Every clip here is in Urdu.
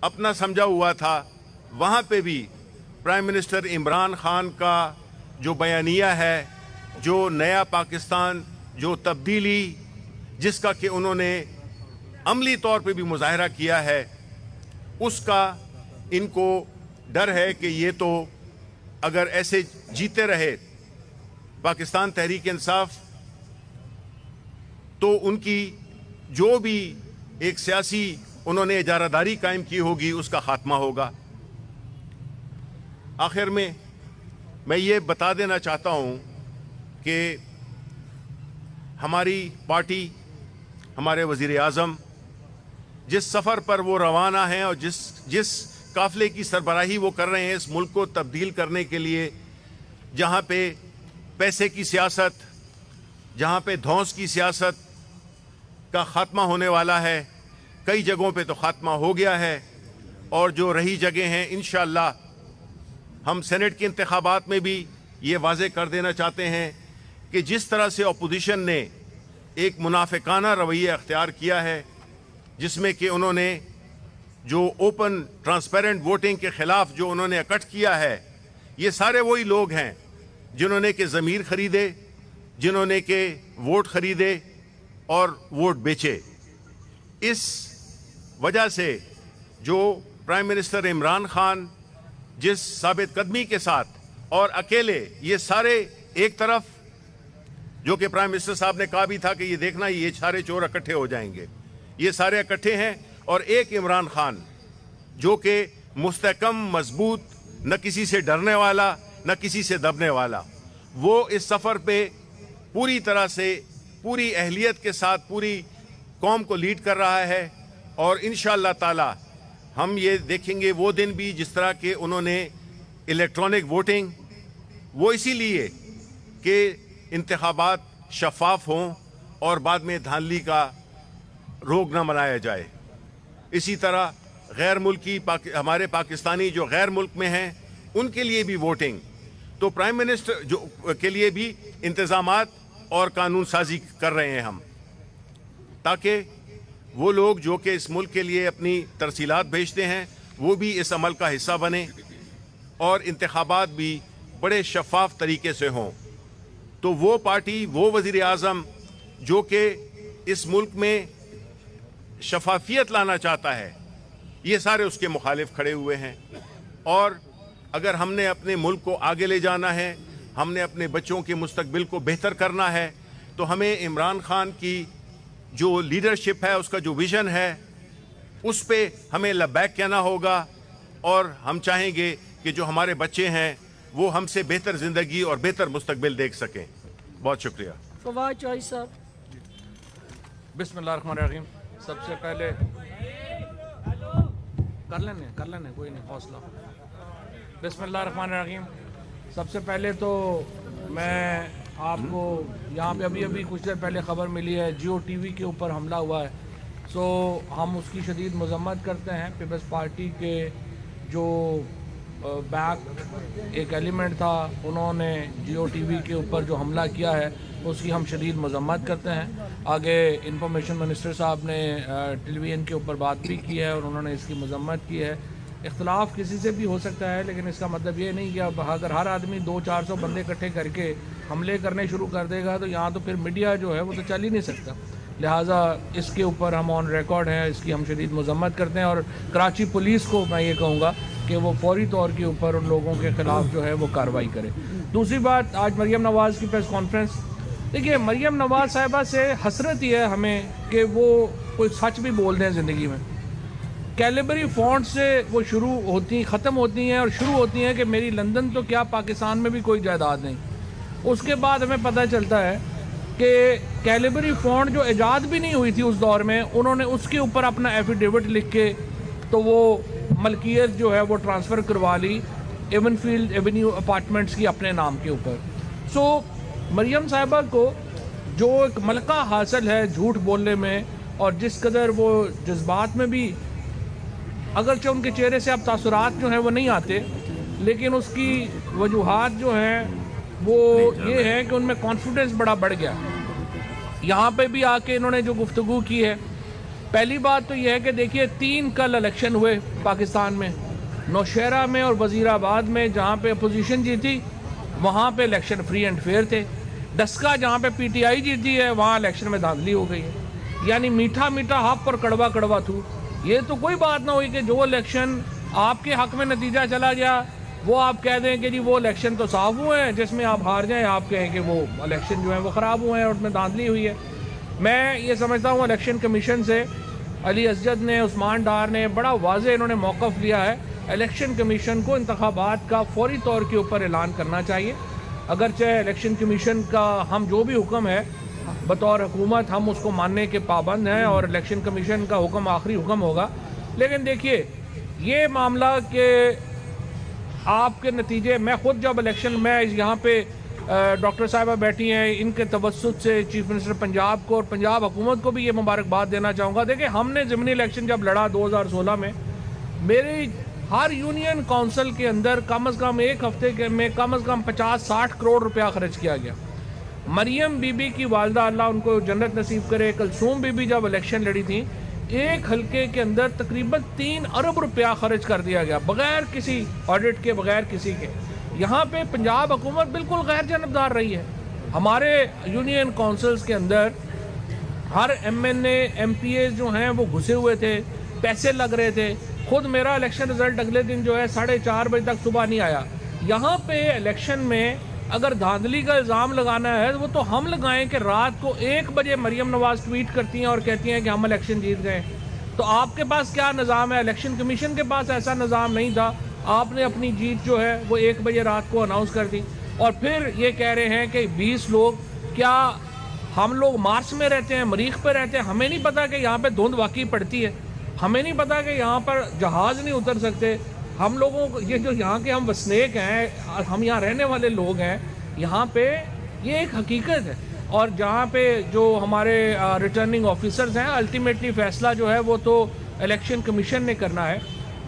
اپنا سمجھا ہوا تھا، وہاں پہ بھی پرائم منسٹر عمران خان کا جو بیانیہ ہے، جو نیا پاکستان، جو تبدیلی جس کا کہ انہوں نے عملی طور پہ بھی مظاہرہ کیا ہے، اس کا ان کو ڈر ہے کہ یہ تو اگر ایسے جیتے رہے پاکستان تحریک انصاف تو ان کی جو بھی ایک سیاسی انہوں نے اجارہ داری قائم کی ہوگی اس کا خاتمہ ہوگا۔ آخر میں یہ بتا دینا چاہتا ہوں کہ ہماری پارٹی، ہمارے وزیر اعظم جس سفر پر وہ روانہ ہیں اور جس قافلے کی سربراہی وہ کر رہے ہیں اس ملک کو تبدیل کرنے کے لیے، جہاں پہ پیسے کی سیاست، جہاں پہ دھونس کی سیاست کا خاتمہ ہونے والا ہے، کئی جگہوں پہ تو خاتمہ ہو گیا ہے، اور جو رہی جگہ ہیں انشاءاللہ ہم سینٹ کے انتخابات میں بھی یہ واضح کر دینا چاہتے ہیں کہ جس طرح سے اپوزیشن نے ایک منافقانہ رویہ اختیار کیا ہے، جس میں کہ انہوں نے جو اوپن ٹرانسپیرنٹ ووٹنگ کے خلاف جو انہوں نے اکٹھ کیا ہے، یہ سارے وہی لوگ ہیں جنہوں نے کہ ضمیر خریدے، جنہوں نے کہ ووٹ خریدے اور ووٹ بیچے۔ اس وجہ سے جو پرائم منسٹر عمران خان جس ثابت قدمی کے ساتھ اور اکیلے، یہ سارے ایک طرف جو کہ پرائم منسٹر صاحب نے کہا بھی تھا کہ یہ دیکھنا یہ سارے چور اکٹھے ہو جائیں گے، یہ سارے اکٹھے ہیں، اور ایک عمران خان جو کہ مستحکم، مضبوط، نہ کسی سے ڈرنے والا نہ کسی سے دبنے والا، وہ اس سفر پہ پوری طرح سے پوری اہلیت کے ساتھ پوری قوم کو لیڈ کر رہا ہے، اور انشاءاللہ تعالی ہم یہ دیکھیں گے وہ دن بھی جس طرح کہ انہوں نے الیکٹرانک ووٹنگ، وہ اسی لیے کہ انتخابات شفاف ہوں اور بعد میں دھاندلی کا روگ نہ منایا جائے۔ اسی طرح غیر ملکی ہمارے پاکستانی جو غیر ملک میں ہیں ان کے لیے بھی ووٹنگ، تو پرائم منسٹر جو کے لیے بھی انتظامات اور قانون سازی کر رہے ہیں ہم، تاکہ وہ لوگ جو کہ اس ملک کے لیے اپنی ترسیلات بھیجتے ہیں وہ بھی اس عمل کا حصہ بنیں اور انتخابات بھی بڑے شفاف طریقے سے ہوں۔ تو وہ پارٹی، وہ وزیر اعظم جو کہ اس ملک میں شفافیت لانا چاہتا ہے، یہ سارے اس کے مخالف کھڑے ہوئے ہیں، اور اگر ہم نے اپنے ملک کو آگے لے جانا ہے، ہم نے اپنے بچوں کے مستقبل کو بہتر کرنا ہے، تو ہمیں عمران خان کی جو لیڈرشپ ہے، اس کا جو ویژن ہے، اس پہ ہمیں لبیک کہنا ہوگا، اور ہم چاہیں گے کہ جو ہمارے بچے ہیں وہ ہم سے بہتر زندگی اور بہتر مستقبل دیکھ سکیں۔ بہت شکریہ۔ فواد چوہدری صاحب۔ بسم اللہ الرحمن الرحیم۔ سب سے پہلے کر لینے کوئی نہیں، حوصلہ۔ بسم اللہ الرحمن الرحیم۔ سب سے پہلے تو میں آپ کو یہاں پہ ابھی کچھ دیر پہلے خبر ملی ہے جیو ٹی وی کے اوپر حملہ ہوا ہے، سو ہم اس کی شدید مذمت کرتے ہیں۔ پیپلز پارٹی کے جو بیک ایک ایلیمنٹ تھا، انہوں نے جیو ٹی وی کے اوپر جو حملہ کیا ہے اس کی ہم شدید مذمت کرتے ہیں۔ آگے انفارمیشن منسٹر صاحب نے ٹیلی ویژن کے اوپر بات بھی کی ہے اور انہوں نے اس کی مذمت کی ہے۔ اختلاف کسی سے بھی ہو سکتا ہے، لیکن اس کا مطلب یہ نہیں کہ اب اگر ہر آدمی 200-400 بندے اکٹھے کر کے حملے کرنے شروع کر دے گا تو یہاں تو پھر میڈیا جو ہے وہ تو چل ہی نہیں سکتا۔ لہٰذا اس کے اوپر ہم آن ریکارڈ ہیں، اس کی ہم شدید مذمت کرتے ہیں، اور کراچی پولیس کو میں یہ کہوں گا کہ وہ فوری طور کے اوپر ان لوگوں کے خلاف جو ہے وہ کارروائی کرے۔ دوسری بات، آج مریم نواز کی پریس کانفرنس، دیکھیے مریم نواز صاحبہ سے حسرت یہ ہے ہمیں کہ وہ کوئی سچ بھی بول دیں زندگی میں۔ کیلیبری فونٹ سے وہ ختم ہوتی ہیں اور شروع ہوتی ہیں کہ میری لندن تو کیا پاکستان میں بھی کوئی جائیداد نہیں۔ اس کے بعد ہمیں پتہ چلتا ہے کہ کیلیبری فونٹ جو ایجاد بھی نہیں ہوئی تھی اس دور میں، انہوں نے اس کے اوپر اپنا ایفیڈیوٹ لکھ کے تو وہ ملکیت جو ہے وہ ٹرانسفر کروا لی ایون فیلڈ ایونیو اپارٹمنٹس کی اپنے نام کے اوپر۔ سو مریم صاحبہ کو جو ایک ملکہ حاصل ہے جھوٹ بولنے میں، اور جس قدر وہ جذبات میں بھی، اگرچہ ان کے چہرے سے اب تاثرات جو ہیں وہ نہیں آتے، لیکن اس کی وجوہات جو ہیں وہ یہ ہے کہ ان میں کانفیڈنس بڑا بڑھ گیا۔ یہاں پہ بھی آ کے انہوں نے جو گفتگو کی ہے پہلی بات تو یہ ہے کہ دیکھیے 3 کل الیکشن ہوئے پاکستان میں، نوشہرہ میں اور وزیر آباد میں، جہاں پہ اپوزیشن جیتی وہاں پہ الیکشن فری اینڈ فیئر تھے. ڈسکا جہاں پہ پی ٹی آئی جیتی ہے وہاں الیکشن میں دھاندلی ہو گئی ہے. یعنی میٹھا میٹھا حق اور کڑوا کڑوا تھو. یہ تو کوئی بات نہ ہوئی کہ جو الیکشن آپ کے حق میں نتیجہ چلا گیا وہ آپ کہہ دیں کہ جی وہ الیکشن تو صاف ہوئے ہیں، جس میں آپ ہار جائیں آپ کہیں کہ وہ الیکشن جو ہیں وہ خراب ہوئے ہیں اور اس میں دھاندلی ہوئی ہے. میں یہ سمجھتا ہوں الیکشن کمیشن سے علی اسجد نے، عثمان ڈار نے بڑا واضح انہوں نے موقف لیا ہے. الیکشن کمیشن کو انتخابات کا فوری طور کے اوپر اعلان کرنا چاہیے. اگرچہ الیکشن کمیشن کا ہم جو بھی حکم ہے بطور حکومت ہم اس کو ماننے کے پابند ہیں اور الیکشن کمیشن کا حکم آخری حکم ہوگا، لیکن دیکھیے یہ معاملہ کہ آپ کے نتیجے، میں خود جب الیکشن میں یہاں پہ ڈاکٹر صاحبہ بیٹھی ہیں، ان کے توسط سے چیف منسٹر پنجاب کو اور پنجاب حکومت کو بھی یہ مبارکباد دینا چاہوں گا. دیکھیں ہم نے ضمنی الیکشن جب لڑا 2016 میں، میری ہر یونین کونسل کے اندر کم از کم ایک ہفتے میں کم از کم 50-60 کروڑ روپیہ خرچ کیا گیا. مریم بی بی کی والدہ اللہ ان کو جنت نصیب کرے، کلثوم بی بی جب الیکشن لڑی تھی ایک حلقے کے اندر تقریباً 3 ارب روپیہ خرچ کر دیا گیا بغیر کسی آڈٹ کے، بغیر کسی کے. یہاں پہ پنجاب حکومت بالکل غیر جانبدار رہی ہے. ہمارے یونین کونسلز کے اندر ہر M N A M P A جو ہیں وہ گھسے ہوئے تھے، پیسے لگ رہے تھے. خود میرا الیکشن رزلٹ اگلے دن جو ہے 4:30 بجے تک صبح نہیں آیا. یہاں پہ الیکشن میں اگر دھاندلی کا الزام لگانا ہے وہ تو ہم لگائیں کہ رات کو 1 بجے مریم نواز ٹویٹ کرتی ہیں اور کہتی ہیں کہ ہم الیکشن جیت گئے. تو آپ کے پاس کیا نظام ہے؟ الیکشن کمیشن کے پاس ایسا نظام نہیں تھا. آپ نے اپنی جیت جو ہے وہ 1 بجے رات کو اناؤنس کر دی اور پھر یہ کہہ رہے ہیں کہ 20 لوگ. کیا ہم لوگ مارس میں رہتے ہیں، مریخ پہ رہتے ہیں؟ ہمیں نہیں پتا کہ یہاں پہ دھند واقعی پڑتی ہے؟ ہمیں نہیں پتا کہ یہاں پر جہاز نہیں اتر سکتے؟ ہم لوگوں کو یہ جو یہاں کے ہم وسنیک ہیں، ہم یہاں رہنے والے لوگ ہیں، یہاں پہ یہ ایک حقیقت ہے. اور جہاں پہ جو ہمارے ریٹرننگ آفیسرز ہیں الٹیمیٹلی فیصلہ جو ہے وہ تو الیکشن کمیشن نے کرنا ہے.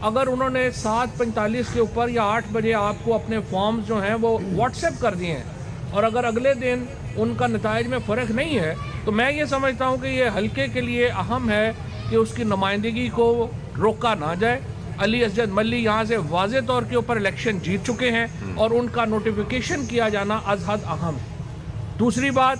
اگر انہوں نے 7:45 کے اوپر یا 8 بجے آپ کو اپنے فارمز جو ہیں وہ واٹس ایپ کر دیے ہیں اور اگر اگلے دن ان کا نتائج میں فرق نہیں ہے تو میں یہ سمجھتا ہوں کہ یہ حلقے کے لیے اہم ہے کہ اس کی نمائندگی کو روکا نہ جائے. علی اسجد ملی یہاں سے واضح طور کے اوپر الیکشن جیت چکے ہیں اور ان کا نوٹیفیکیشن کیا جانا از حد اہم. دوسری بات،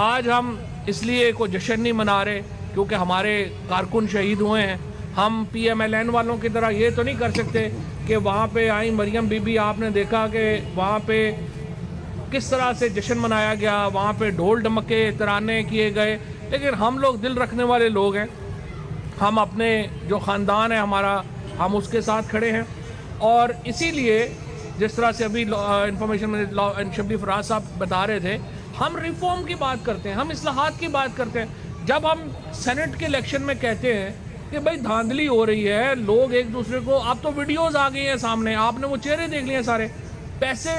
آج ہم اس لیے کوئی جشن نہیں منا رہے کیونکہ ہمارے کارکن شہید ہوئے ہیں. ہم پی ایم ایل این والوں کی طرح یہ تو نہیں کر سکتے کہ وہاں پہ آئیں مریم بی بی، آپ نے دیکھا کہ وہاں پہ کس طرح سے جشن منایا گیا، وہاں پہ ڈھول ڈمکے ترانے کیے گئے. لیکن ہم لوگ دل رکھنے والے لوگ ہیں، ہم اپنے جو خاندان ہے ہمارا، ہم اس کے ساتھ کھڑے ہیں. اور اسی لیے جس طرح سے ابھی انفارمیشن میں شبلی فراز صاحب بتا رہے تھے، ہم ریفارم کی بات کرتے ہیں، ہم اصلاحات کی بات کرتے ہیں. جب ہم سینٹ کے الیکشن میں کہتے ہیں کہ بھائی دھاندلی ہو رہی ہے، لوگ ایک دوسرے کو، آپ تو ویڈیوز آ گئی ہیں سامنے، آپ نے وہ چہرے دیکھ لیے سارے. پیسے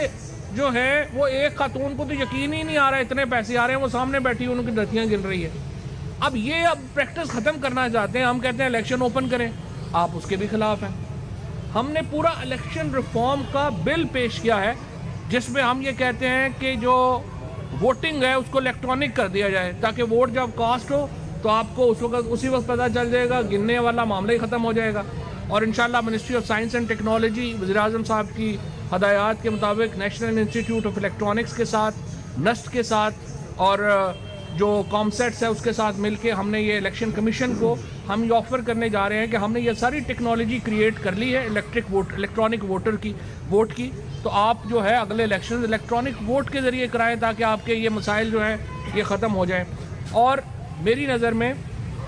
جو ہیں وہ ایک خاتون کو تو یقین ہی نہیں آ رہا ہے اتنے پیسے آ رہے ہیں، وہ سامنے بیٹھی ان کی دھرتیاں گل رہی ہے. اب پریکٹس ختم کرنا چاہتے ہیں. ہم کہتے ہیں الیکشن اوپن کریں، آپ اس کے بھی خلاف ہیں. ہم نے پورا الیکشن ریفارم کا بل پیش کیا ہے جس میں ہم یہ کہتے ہیں کہ جو ووٹنگ ہے اس کو الیکٹرانک کر دیا جائے تاکہ ووٹ جب کاسٹ ہو تو آپ کو اسی وقت پتہ چل جائے گا، گننے والا معاملہ ہی ختم ہو جائے گا. اور انشاءاللہ ministry of science and technology وزیر اعظم صاحب کی ہدایات کے مطابق نیشنل انسٹیٹیوٹ آف الیکٹرانکس کے ساتھ، نسٹ کے ساتھ اور جو کامسیٹس ہے اس کے ساتھ مل کے ہم نے یہ الیکشن کمیشن کو ہم یہ آفر کرنے جا رہے ہیں کہ ہم نے یہ ساری ٹیکنالوجی کریٹ کر لی ہے الیکٹرانک ووٹ کی. تو آپ جو ہے اگلے الیکشن الیکٹرانک ووٹ کے ذریعے کرائیں تاکہ آپ کے یہ مسائل جو ہیں یہ ختم ہو جائیں. اور میری نظر میں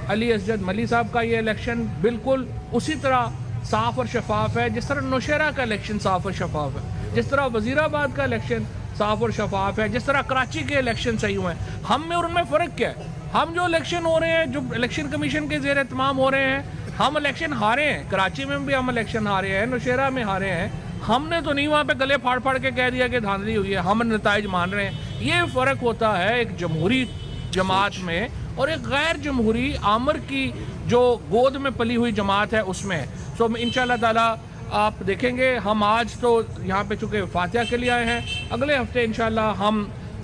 علی اسجد ملی صاحب کا یہ الیکشن بالکل اسی طرح صاف اور شفاف ہے جس طرح نوشہرہ کا الیکشن صاف اور شفاف ہے، جس طرح وزیر آباد کا الیکشن صاف اور شفاف ہے، جس طرح کراچی کے الیکشن صحیح ہوئے ہیں. ہم میں اور ان میں فرق کیا ہے؟ ہم جو الیکشن ہو رہے ہیں، جو الیکشن کمیشن کے زیر اہتمام ہو رہے ہیں، ہم الیکشن ہارے ہیں. کراچی میں بھی ہم الیکشن ہارے ہیں، نوشہرہ میں ہارے ہیں. ہم نے تو نہیں وہاں پہ گلے پھاڑ پھاڑ کے کہہ دیا کہ دھاندلی ہوئی ہے، ہم نتائج مان رہے ہیں. یہ فرق ہوتا ہے ایک جمہوری جماعت میں اور ایک غیر جمہوری آمر کی جو گود میں پلی ہوئی جماعت ہے اس میں. سو انشاءاللہ تعالیٰ آپ دیکھیں گے، ہم آج تو یہاں پہ چونکہ فاتحہ کے لیے آئے ہیں، اگلے ہفتے انشاءاللہ ہم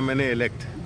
MNA elect.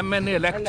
MNA elect.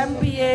MPA